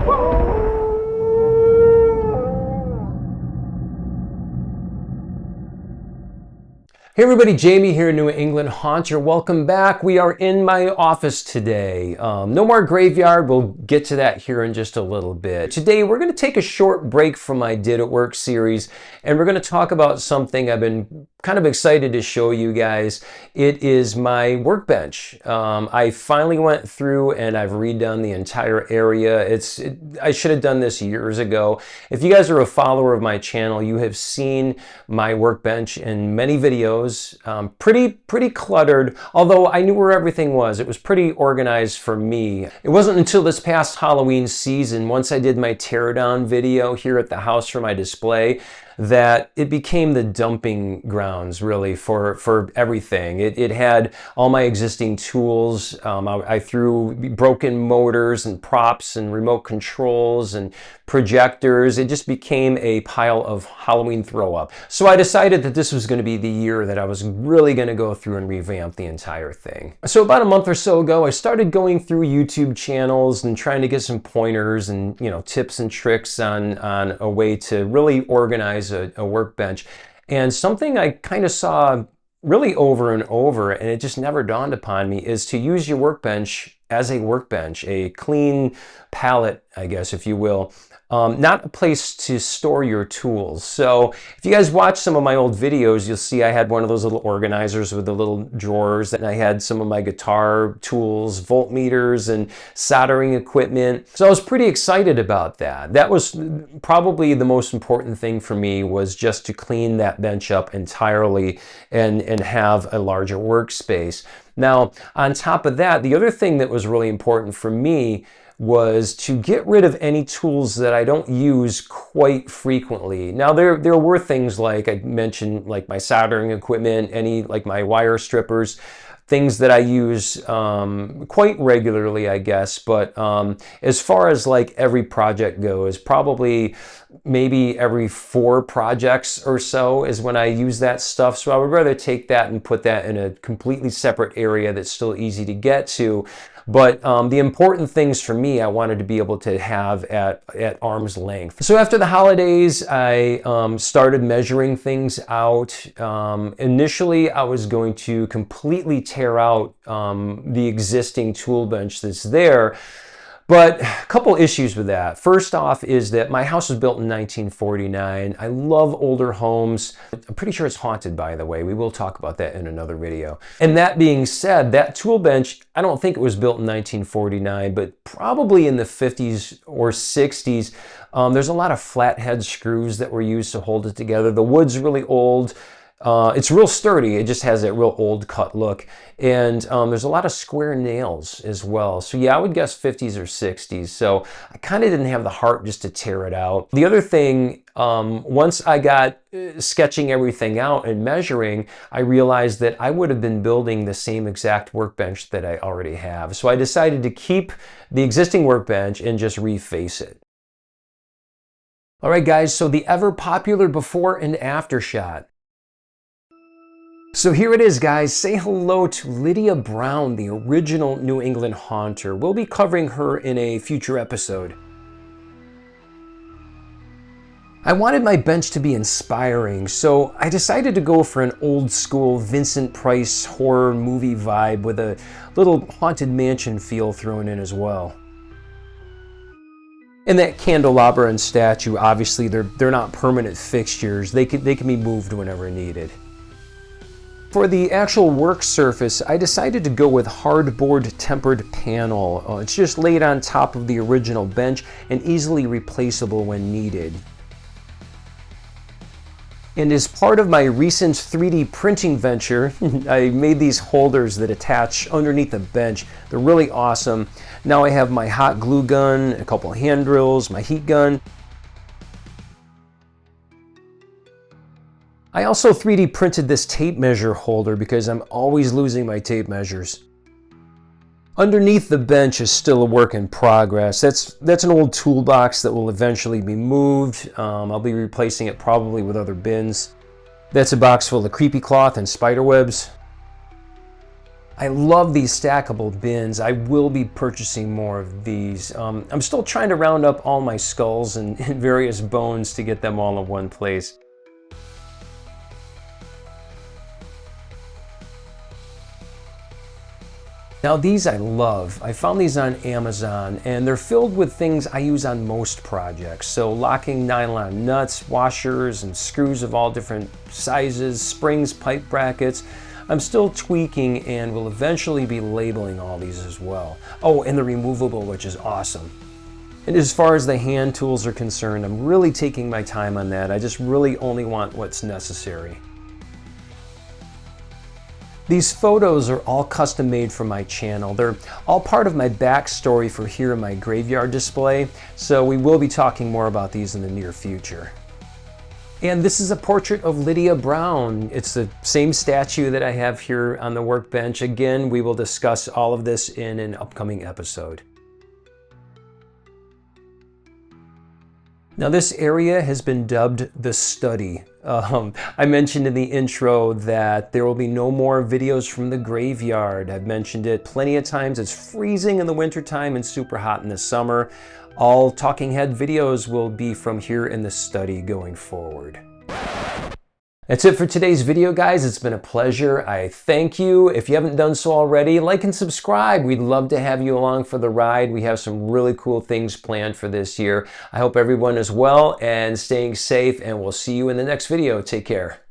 Hey everybody, Jamie here, New England Haunter. Welcome back. We are in my office today. No more graveyard. We'll get to that here in just a little bit. Today we're going to take a short break from my Did It Work series, and we're going to talk about something I've been kind of excited to show you guys. It is my workbench. I finally went through and I've redone the entire area. I should have done this years ago. If you guys are a follower of my channel, you have seen my workbench in many videos. Pretty cluttered, although I knew where everything was. It was pretty organized for me. It wasn't until this past Halloween season, once I did my teardown video here at the house for my display, that it became the dumping grounds really for everything. It had all my existing tools. I threw broken motors and props and remote controls and projectors. It just became a pile of Halloween throw up. So I decided that this was going to be the year that I was really going to go through and revamp the entire thing. So about a month or so ago, I started going through YouTube channels and trying to get some pointers and tips and tricks on a way to really organize a workbench. And something I kind of saw really over and over, and it just never dawned upon me, is to use your workbench as a workbench, a clean palette, I guess, if you will. Not a place to store your tools. So if you guys watch some of my old videos, you'll see I had one of those little organizers with the little drawers, and I had some of my guitar tools, voltmeters, and soldering equipment. So I was pretty excited about that. That was probably the most important thing for me, was just to clean that bench up entirely and have a larger workspace. Now, on top of that, the other thing that was really important for me was to get rid of any tools that I don't use quite frequently. Now there were things like I mentioned, like my soldering equipment, like my wire strippers, things that I use quite regularly, I guess. But as far as like every project goes, probably maybe every 4 projects or so is when I use that stuff. So I would rather take that and put that in a completely separate area that's still easy to get to. But the important things for me, I wanted to be able to have at arm's length. So after the holidays, I started measuring things out. Initially, I was going to completely tear out the existing tool bench that's there. But a couple issues with that. First off is that my house was built in 1949. I love older homes. I'm pretty sure it's haunted, by the way. We will talk about that in another video. And that being said, that tool bench, I don't think it was built in 1949, but probably in the 50s or 60s. There's a lot of flathead screws that were used to hold it together. The wood's really old. It's real sturdy. It just has that real old cut look. And there's a lot of square nails as well. So yeah, I would guess 50s or 60s. So I kind of didn't have the heart just to tear it out. The other thing, once I got sketching everything out and measuring, I realized that I would have been building the same exact workbench that I already have. So I decided to keep the existing workbench and just reface it. All right, guys, so the ever popular before and after shot. So here it is, guys. Say hello to Lydia Brown, the original New England Haunter. We'll be covering her in a future episode. I wanted my bench to be inspiring, so I decided to go for an old school Vincent Price horror movie vibe with a little haunted mansion feel thrown in as well. And that candelabra and statue, obviously they're not permanent fixtures. They can be moved whenever needed. For the actual work surface, I decided to go with hardboard tempered panel. It's just laid on top of the original bench and easily replaceable when needed. And as part of my recent 3D printing venture, I made these holders that attach underneath the bench. They're really awesome. Now I have my hot glue gun, a couple hand drills, my heat gun. I also 3D printed this tape measure holder because I'm always losing my tape measures. Underneath the bench is still a work in progress. That's an old toolbox that will eventually be moved. I'll be replacing it probably with other bins. That's a box full of creepy cloth and spider webs. I love these stackable bins. I will be purchasing more of these. I'm still trying to round up all my skulls and various bones to get them all in one place. Now these I love. I found these on Amazon and they're filled with things I use on most projects. So locking nylon nuts, washers and screws of all different sizes, springs, pipe brackets. I'm still tweaking and will eventually be labeling all these as well. Oh, and the removable, which is awesome. And as far as the hand tools are concerned, I'm really taking my time on that. I just really only want what's necessary. These photos are all custom made for my channel. They're all part of my backstory for here in my graveyard display, so we will be talking more about these in the near future. And this is a portrait of Lydia Brown. It's the same statue that I have here on the workbench. Again, we will discuss all of this in an upcoming episode. Now this area has been dubbed the study. I mentioned in the intro that there will be no more videos from the graveyard. I've mentioned it plenty of times. It's freezing in the wintertime and super hot in the summer. All talking head videos will be from here in the study going forward. That's it for today's video, guys. It's been a pleasure. I thank you. If you haven't done so already, like and subscribe. We'd love to have you along for the ride. We have some really cool things planned for this year. I hope everyone is well and staying safe, and we'll see you in the next video. Take care.